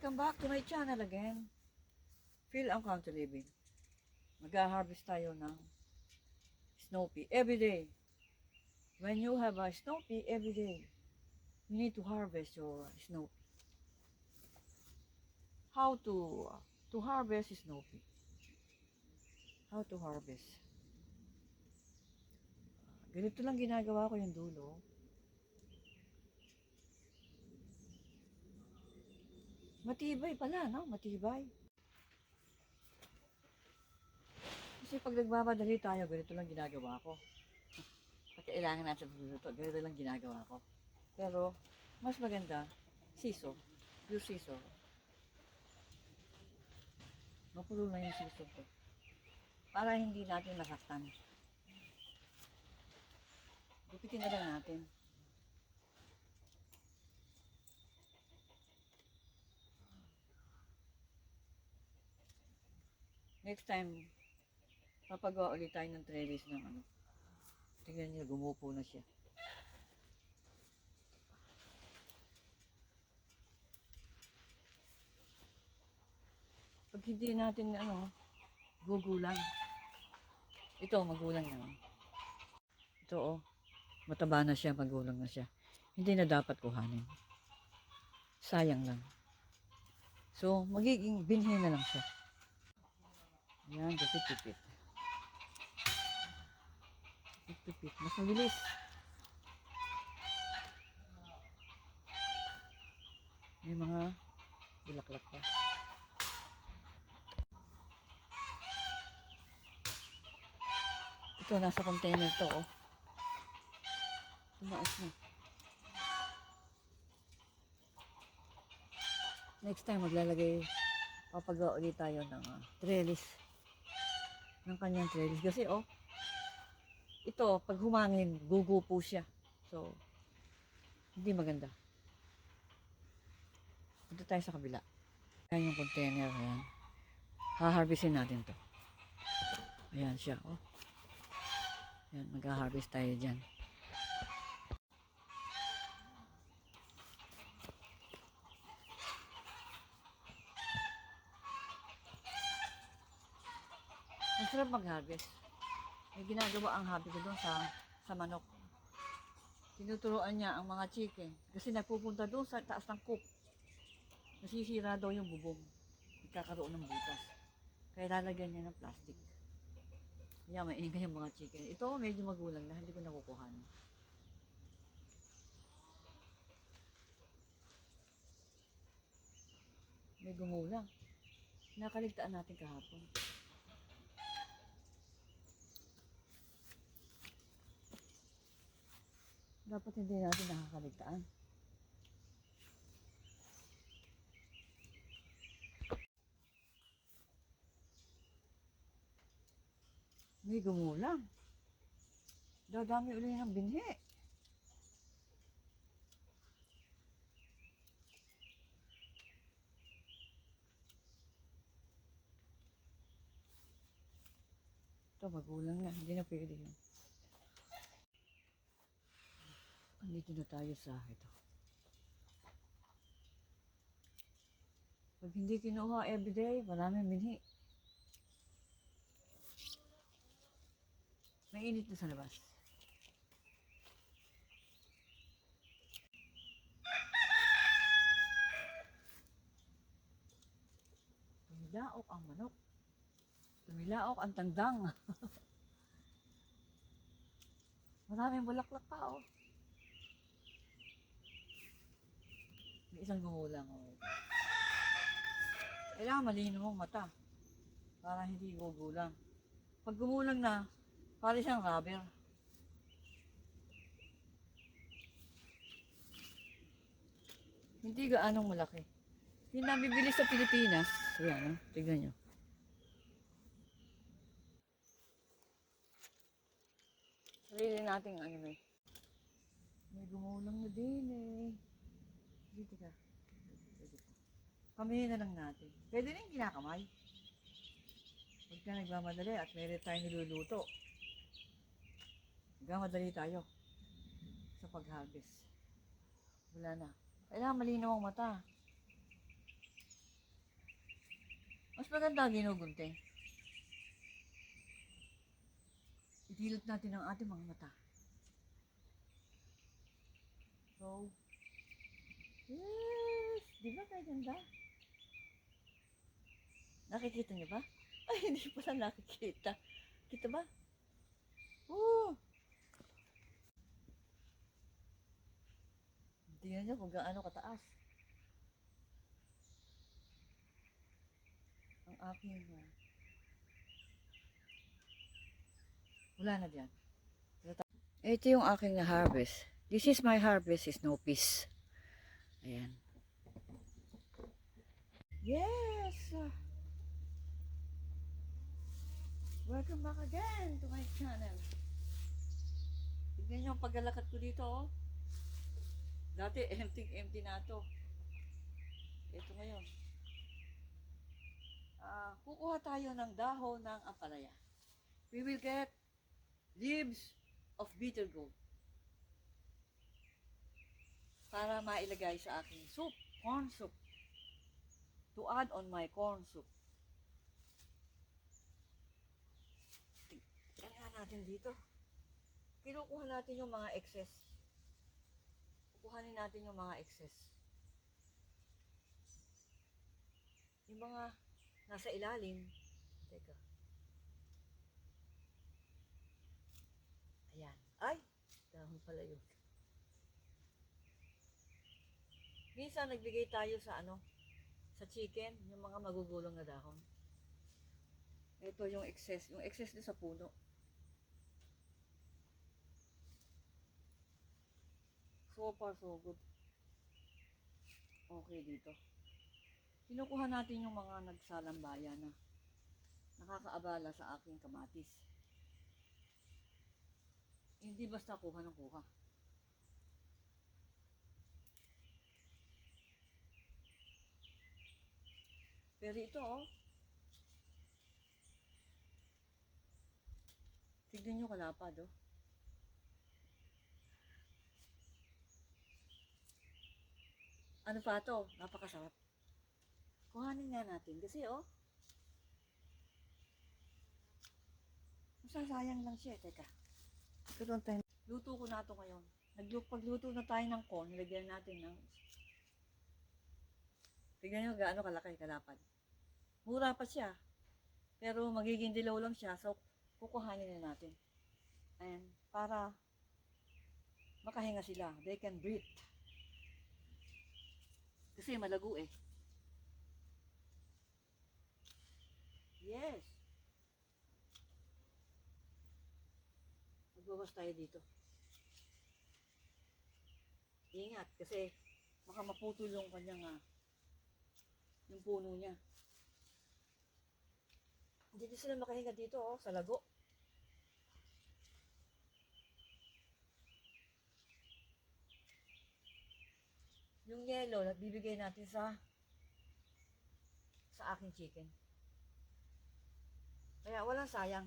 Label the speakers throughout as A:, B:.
A: Welcome back to my channel again. Phil ang Country Living. Mag-harvest tayo ng snow pea every day. When you have a snow pea every day, you need to harvest your snow pea. How to harvest snow pea? How to harvest? Ganito lang ginagawa ko yung dulo. Matibay pala, no? Matibay. Kasi pag nagmamadali tayo, ganito lang ginagawa ko. Pag kailangan natin magluluto, ganito lang ginagawa ko. Pero, mas maganda, siso. Pure siso. Mapulo na yung siso ko. Para hindi natin masaktan. Gupitin na lang natin. Next time, papagawa ulit tayo ng trellis ng ano. Tingnan niyo, gumupo na siya. Pag hindi natin gugulang. Ito, magulang na. Ito mataba na siya, magulang na siya. Hindi na dapat kuhanin. Sayang lang. So, magiging binhi na lang siya. Yan, gupit-gupit. Gupit-gupit. Mas mabilis. May mga bulaklak pa. Ito, nasa container to, Tumaas na. Next time, papagawa ulit tayo ng trellis. Ng kanyang trellis. Kasi, ito, pag humangin, gugupo siya. So, hindi maganda. Punta tayo sa kabila. Ayan yung container. Ayan. Haharvestin natin to. Ayan siya, Ayan, mag-harvest tayo dyan. Masarap mag-harvest. May ginagawa ang hobby ko doon sa manok. Tinuturuan niya ang mga chicken. Kasi nagpupunta doon sa taas ng coop. Nasisira daw yung bubong. Nagkakaroon ng butas. Kaya lalagyan niya ng plastic. Kaya maingay yung mga chicken. Ito medyo magulang na. Hindi ko nakukuhan. May gumulang. Nakaligtaan natin kahapon. Dapat hindi natin nakakaligtaan. May gumulang. Dadami ulit ng binhi. Ito, magulang na. Hindi na pwede yun. Andito na tayo sa ito. Pag hindi kinuha everyday, maraming binhi. Mainit na sa labas. Tumilaok ang manok. Tumilaok ang tandang. Maraming bulaklak pa, May isang gumulang, Kailangan malinaw ang mata para hindi gugulang. Pag gumulang na, para siyang rubber. Hindi gaanong malaki. Yung nabibili sa Pilipinas, ayan, tignan nyo. Sarili natin may gumulang na din, Dito ka. Kamihin na lang natin. Pwede rin kinakamay. Huwag ka nagmamadali at meron tayong niluluto. Nagmamadali tayo sa pag-harvest. Wala na. Kailangan malinaw ang mata. Mas maganda ginugunting. Idilot natin ang ating mga mata. So, yes! Di ba kaya ganda? Nakikita niyo ba? Ay, hindi pala nakikita. Kita ba? Oo! Tingnan niyo kung gaano kataas. Ang aking, wala na dyan. Ito yung aking na-harvest. This is my harvest, snow peas. Ayan. Yes! Welcome back again to my channel. Tignan nyo ang paglalakad ko dito, oh. Dati, empty na to. Ito ngayon. Kukuha tayo ng dahon ng ampalaya. We will get leaves of bitter gourd para mailagay sa aking soup, corn soup. To add on my corn soup. Tingnan natin dito. Kinukuha natin yung mga excess. Kukuhanin natin yung mga excess. Yung mga nasa ilalim. Teka. Ayan. Ay! Dahon pala yun. Minsan nagbigay tayo sa sa chicken, yung mga magugulong na dahon. Ito yung excess doon sa puno. So far, so good. Okay dito. Kinukuha natin yung mga nagsalambaya na nakakaabala sa aking kamatis. Hindi basta kuha ng kuha. Pero ito, oh. Tignan nyo kalapad, oh. Ano pa to? Napakasarap. Kuhanin nga natin. Kasi, oh. Masasayang lang siya. Teka. Luto ko na to ngayon. Pagluto na tayo ng corn, nilagyan natin ng... Tignan nyo gaano kalaki, kalapad. Mura pa siya. Pero magiging dilaw lang siya. So, kukuhanin na natin. Ayan. Para makahinga sila. They can breathe. Kasi malago eh. Yes. Magbawas tayo dito. Ingat kasi baka maputol yung kanyang yung puno niya. Hindi din sila makahinga dito, oh, sa lago. Yung yellow, bibigay natin sa aking chicken. Kaya walang sayang.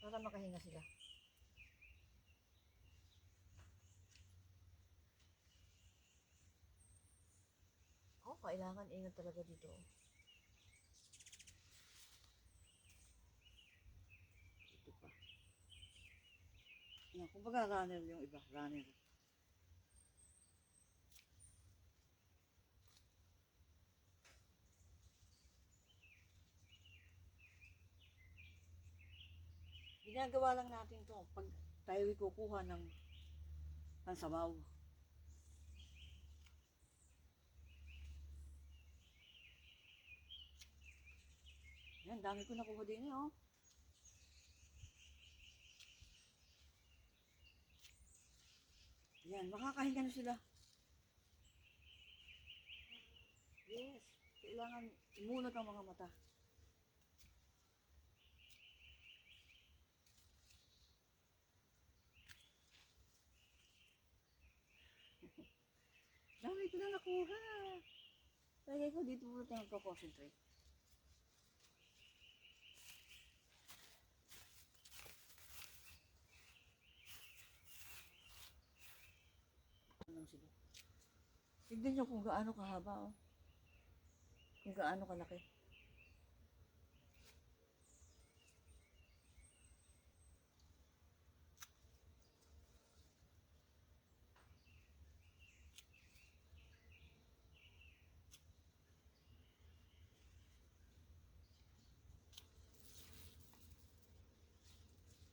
A: Para makahinga sila. Oh, kailangan ingat talaga dito. Ito pa. Yan, kumbaga runner yung iba, runner. Ginagawa lang natin to pag tayo kukuha ng pansabaw. Yan, dami ko nakuha din eh, oh. Yan, makakahinga na sila. Yes, kailangan imunat ang mga mata. Dami ko na nakuha. Lagay ko dito muna tayo magko-concentrate. Ano sila? Tignan nyo kung gaano kahaba, oh. Kung gaano kalaki.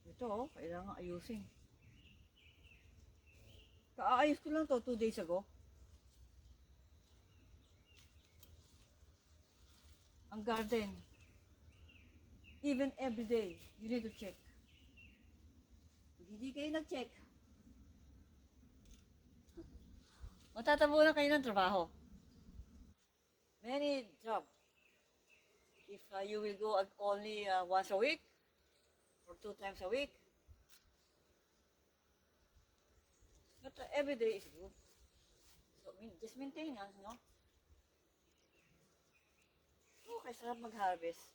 A: Ito, oh, kailangan ayusin. Kaayos ko lang to 2 days ago. Ang garden. Even every day, you need to check. Kung hindi kayo nag-check, matatabunan kayo ng trabaho. Many job. If you will go only once a week or 2 times a week, but every day is good. So, just maintenance, no? Okay, sarap mag-harvest.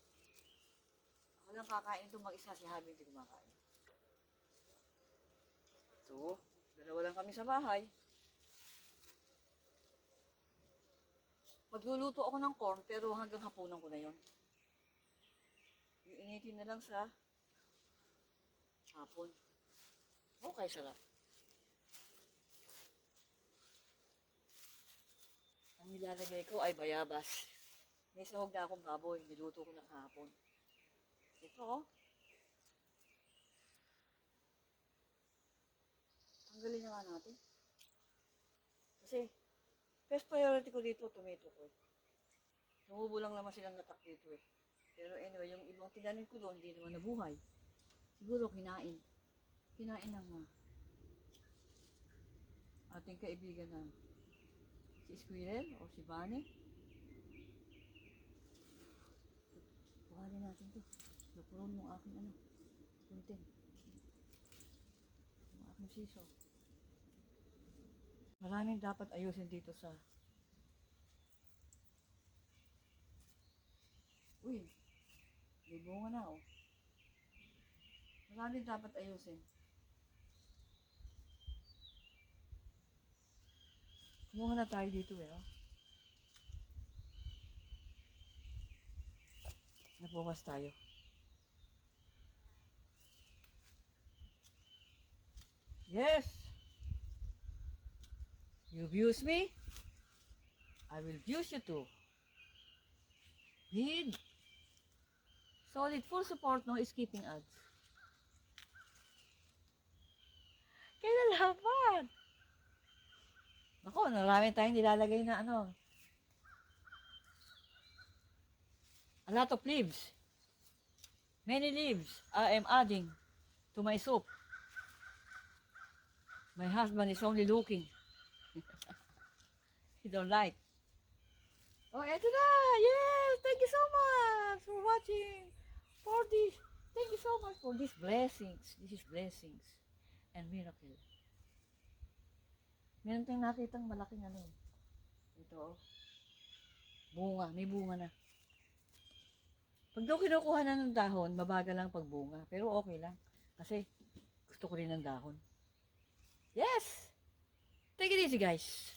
A: Ako lang kakain ito mag-isa, si Habi hindi kumakain. So, dalawa lang kami sa bahay. Magluluto ako ng corn, pero hanggang hapunan ko na yon. Iinitin na lang sa hapon. Okay, sarap. Ang nilalagay ko ay bayabas. May sahog na akong baboy, niluto ko na kahapon. Ito, oh. Tanggalin na nga natin. Kasi, first priority ko dito, tomato ko. Tumubo lang naman silang natak dito eh. Pero anyway, yung ibang tinanim ko doon, hindi naman nabuhay. Siguro kinain. Kinain ng ating kaibigan na si Squirrel o si Bunny. Buhalin natin to. Napuron yung aking kuntin. Yung aking siso. Maraming dapat ayusin dito sa... Uy, may bunga na oh. Maraming dapat ayusin. Kumuha na tayo dito eh, oh. Nabukas tayo. Yes! You abuse me? I will abuse you too. Need solid full support, no skipping ads. Kailan dapat? Ako, marami tayong nilalagay na a lot of leaves. Many leaves I am adding to my soup. My husband is only looking. He don't like. Oh, eto na! Yes! Thank you so much for watching. For this. Thank you so much for these blessings. This is blessings and miracle. Meron tayong nakitang malaking Ito. Bunga. May bunga na. Pag daw kinukuha na ng dahon, mabagal lang pagbunga. Pero okay lang. Kasi gusto ko rin ng dahon. Yes! Take it easy, guys.